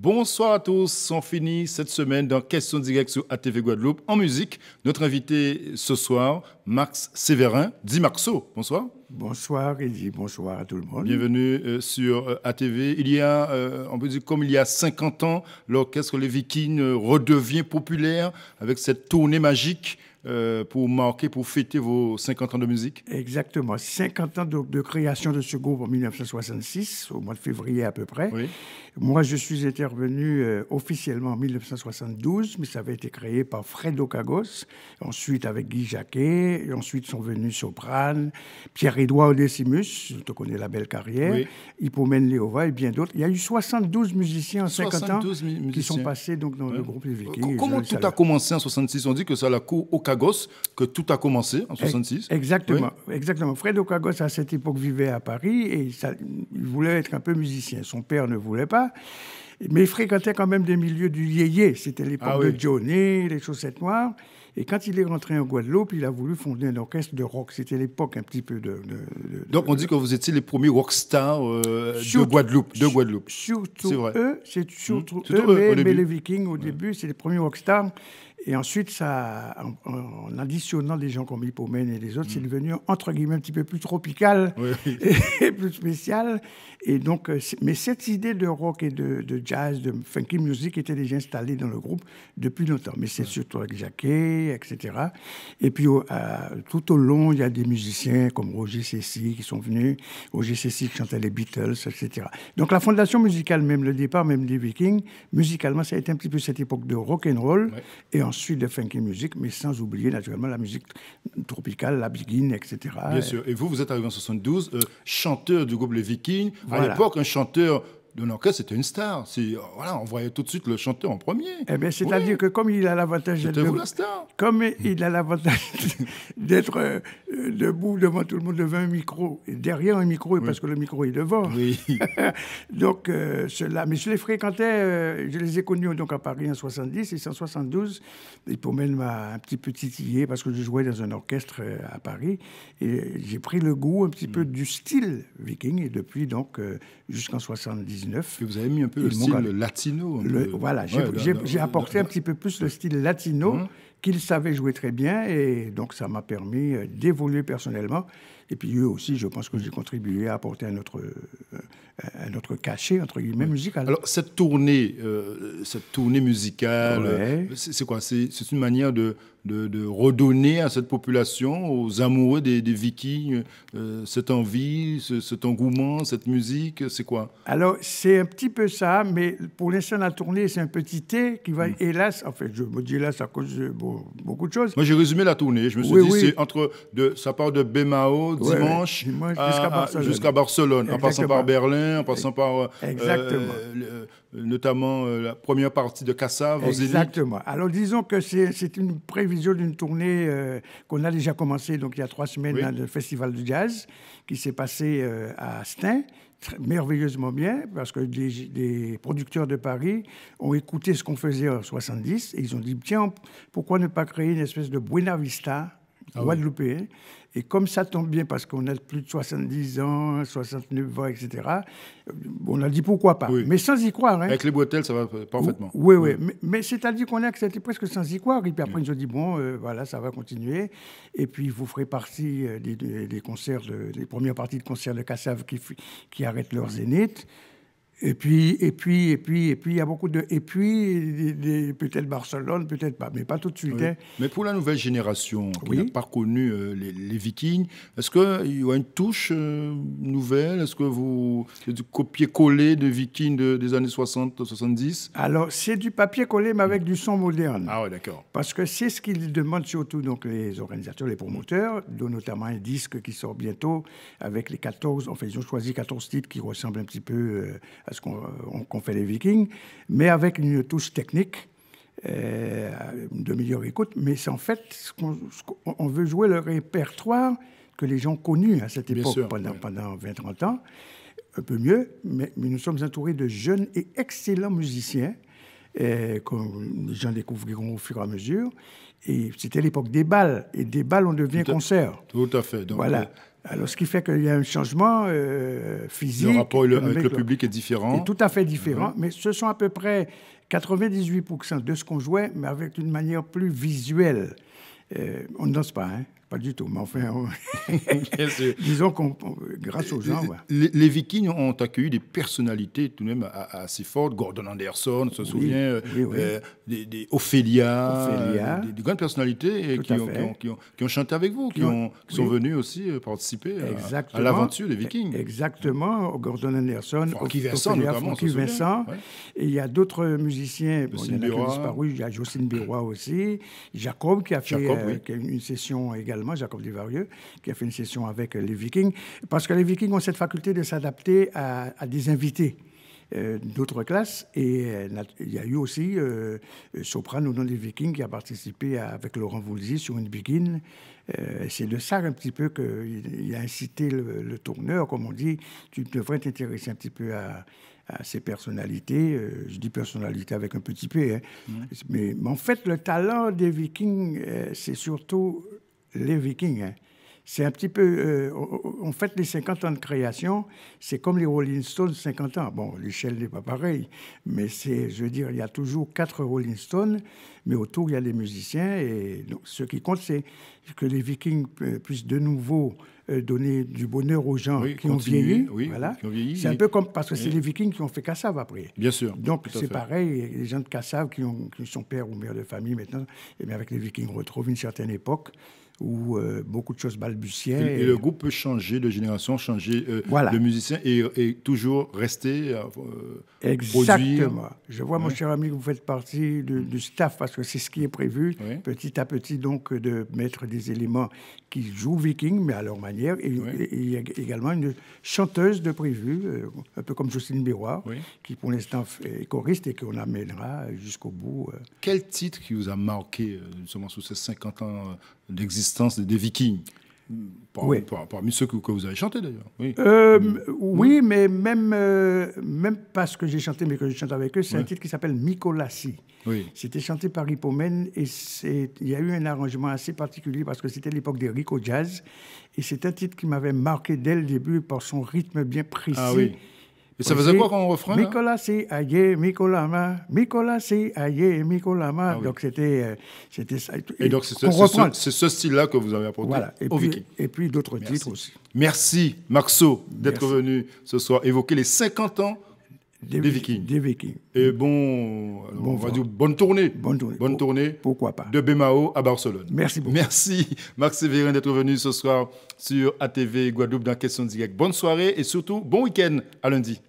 Bonsoir à tous, on finit cette semaine dans Question Directe sur ATV Guadeloupe en musique. Notre invité ce soir, Max Séverin, dit Maxo. Bonsoir. Bonsoir Eddie, bonsoir à tout le monde. Bienvenue sur ATV. Il y a, on peut dire comme il y a 50 ans, l'orchestre Les Vikings redevient populaire avec cette tournée magique pour marquer, pour fêter vos 50 ans de musique. Exactement, 50 ans de création de ce groupe en 1966, au mois de février à peu près. Oui. Moi, je suis intervenu officiellement en 1972, mais ça avait été créé par Fred Okagos, ensuite avec Guy Jacquet, et ensuite sont venus Soprane, Pierre-Édouard Odessimus, tu connais la belle carrière, Oui. Hippomène Léova et bien d'autres. Il y a eu 72 musiciens en 50 ans qui sont passés donc, dans le groupe Les Vikings. Comment tout a commencé en 66? On dit que c'est à la cour Okagos que tout a commencé en 66. Exactement, Oui. exactement. Fred Okagos, à cette époque, vivait à Paris et il voulait être un peu musicien. Son père ne voulait pas. Mais il fréquentait quand même des milieux du yéyé. C'était l'époque de Johnny, les chaussettes noires. Et quand il est rentré en Guadeloupe, il a voulu fonder un orchestre de rock. C'était l'époque un petit peu Donc on dit que vous étiez les premiers rockstars de Guadeloupe. Surtout C'est vrai. eux, c'est surtout Surtout eux, eux, mais les Vikings, au début, c'est les premiers rockstars. Et ensuite, ça, en additionnant des gens comme Hippomène et les autres, c'est devenu, entre guillemets, un petit peu plus tropical et plus spécial. Et donc, mais cette idée de rock et de jazz, de funky music était déjà installée dans le groupe depuis longtemps. Mais c'est surtout avec Jacquet, etc. Et puis, tout au long, il y a des musiciens comme Roger Cécy qui sont venus. Roger Cécy qui chantait les Beatles, etc. Donc, la fondation musicale, même le départ, même des Vikings, musicalement, ça a été un petit peu cette époque de rock and roll. Et ensuite de funky music, mais sans oublier naturellement la musique tropicale, la biguine, etc. Bien sûr. Et vous êtes arrivé en 72, chanteur du groupe Les Vikings. Voilà. À l'époque, un chanteur de l'orchestre, c'était une star. Voilà, on voyait tout de suite le chanteur en premier. Eh bien, c'est-à-dire que comme il a l'avantage C'était vous la star. Comme il a l'avantage d'être debout devant tout le monde, devant un micro, et derrière un micro, parce que le micro est devant. Oui. Donc, ceux-là. Mais je les fréquentais, je les ai connus donc à Paris en 70 et en 72. Hippomène m'a un petit peu titillé parce que je jouais dans un orchestre à Paris. Et j'ai pris le goût un petit peu du style viking. Et depuis, donc, jusqu'en 79. Et vous avez mis un peu le style latino. Voilà, j'ai apporté un petit peu plus le style latino qu'ils savaient jouer très bien. Et donc, ça m'a permis d'évoluer personnellement. Et puis, eux aussi, je pense que j'ai contribué à apporter un autre cachet, entre guillemets, musical. Alors, cette tournée musicale, c'est quoi? C'est une manière de redonner à cette population, aux amoureux des Vikings, cette envie, cet engouement, cette musique, c'est quoi? Alors, c'est un petit peu ça, mais pour l'instant, la tournée, c'est un petit thé qui va, hélas, en fait, je me dis hélas à cause de beaucoup de choses. Moi, j'ai résumé la tournée. Je me suis dit, ça part de Bemao, dimanche, jusqu'à Barcelone, en passant par Berlin, en passant par notamment la première partie de Kassav aux Zénith. Exactement. Alors, disons que c'est une prévision d'une tournée qu'on a déjà commencé, donc il y a 3 semaines, dans le Festival du Jazz, qui s'est passé à Stein, merveilleusement bien, parce que des producteurs de Paris ont écouté ce qu'on faisait en 70, et ils ont dit, tiens, pourquoi ne pas créer une espèce de Buena Vista guadeloupéen. Et comme ça tombe bien, parce qu'on a plus de 70 ans, 69 ans, etc., on a dit pourquoi pas. Mais sans y croire. Hein. Avec les bretelles, ça va parfaitement. Oui. Mais c'est-à-dire qu'on a accepté presque sans y croire. Et puis après, ils ont dit, bon, voilà, ça va continuer. Et puis, vous ferez partie des concerts, des premières parties de concerts de Kassav qui arrêtent leur zénith. Et puis, il y a beaucoup de... Et puis, peut-être Barcelone, peut-être pas, mais pas tout de suite. Oui. Hein. Mais pour la nouvelle génération qui n'a pas connu les Vikings, est-ce qu'il y a une touche nouvelle? Est-ce que c'est du copier-coller de Vikings des années 60, 70? Alors, c'est du papier-coller, mais avec du son moderne. Ah ouais, d'accord. Parce que c'est ce qu'ils demandent surtout donc, les organisateurs, les promoteurs, dont notamment un disque qui sort bientôt avec les 14... Enfin, ils ont choisi 14 titres qui ressemblent un petit peu... à ce qu'on fait les Vikings, mais avec une touche technique de meilleure écoute. Mais c'est en fait, on veut jouer le répertoire que les gens ont connu à cette époque pendant 20-30 ans, un peu mieux, mais nous sommes entourés de jeunes et excellents musiciens. que les gens découvriront au fur et à mesure. Et c'était l'époque des bals. Et des bals, on devient concert. Tout à fait. Donc, voilà. Alors, ce qui fait qu'il y a un changement physique. Le rapport avec le public est différent. Est tout à fait différent. Mais ce sont à peu près 98% de ce qu'on jouait, mais avec une manière plus visuelle. On ne danse pas, hein. Pas du tout, mais enfin, disons qu'on, grâce aux gens. Ouais. Les Vikings ont accueilli des personnalités tout de même assez fortes. Gordon Anderson, on se souvient, des Ophélia, des grandes personnalités qui ont chanté avec vous, qui sont venus aussi participer à l'aventure des Vikings. Exactement, Gordon Anderson, Francky Vincent, notamment. Francky Vincent. Ouais. Et il y a d'autres musiciens, il y en a qui ont disparu, il y a Jocelyne Bérois aussi, Jacob qui a fait une session également. Jacob Desvarieux, qui a fait une session avec les Vikings, parce que les Vikings ont cette faculté de s'adapter à des invités d'autres classes. Et il y a eu aussi Soprano, au nom des Vikings, qui a participé avec Laurent Voulzy sur une begin. C'est de ça un petit peu qu'il a incité le tourneur, comme on dit, tu devrais t'intéresser un petit peu à ces personnalités. Je dis personnalité avec un petit p. Hein. Mais en fait, le talent des Vikings, c'est surtout les Vikings. Hein. C'est un petit peu... on fête les 50 ans de création, c'est comme les Rolling Stones, 50 ans. Bon, l'échelle n'est pas pareille, mais je veux dire, il y a toujours 4 Rolling Stones, mais autour, il y a des musiciens. Et donc, ce qui compte, c'est que les Vikings puissent de nouveau donner du bonheur aux gens qui ont vieilli. Voilà. C'est un peu comme... Parce que c'est les Vikings qui ont fait Cassave après. Bien sûr. Donc, c'est pareil, les gens de Cassave qui sont pères ou mères de famille maintenant, et bien avec les Vikings, on retrouve une certaine époque où beaucoup de choses balbutiaient. Et le groupe peut changer de génération, changer de musicien et toujours rester Exactement. Produire. Je vois, mon cher ami, que vous faites partie du staff, parce que c'est ce qui est prévu, petit à petit, donc, de mettre des éléments qui jouent Viking, mais à leur manière. Et il y a également une chanteuse de prévu, un peu comme Jocelyne Bérois, qui pour l'instant est choriste et qu'on amènera jusqu'au bout. Quel titre qui vous a marqué, justement, sous ces 50 ans d'existence des Vikings? Parmi ceux que vous avez chantés, d'ailleurs. Oui, mais même pas ce que j'ai chanté, mais que je chante avec eux, c'est un titre qui s'appelle Mykolasi. C'était chanté par Hippomène et il y a eu un arrangement assez particulier parce que c'était l'époque des Rico Jazz. Et c'est un titre qui m'avait marqué dès le début par son rythme bien précis. Ah oui. Et ça faisait quoi quand on refrain? Mykolasi, aïe, Mykolama, Mykolasi, aïe, Mykolama. Ah oui. Donc c'était ça. Et donc c'est ce style-là que vous avez apporté au Viking. Et puis d'autres titres aussi. Merci, Maxo, d'être venu ce soir évoquer les 50 ans des Vikings. Des Vikings. Et on va dire bonne tournée. Bonne tournée. Pourquoi pas. De Bémao à Barcelone. Merci beaucoup. Merci, Max Sévérin, d'être venu ce soir sur ATV Guadeloupe dans Question Directe. Bonne soirée et surtout, bon week-end à lundi.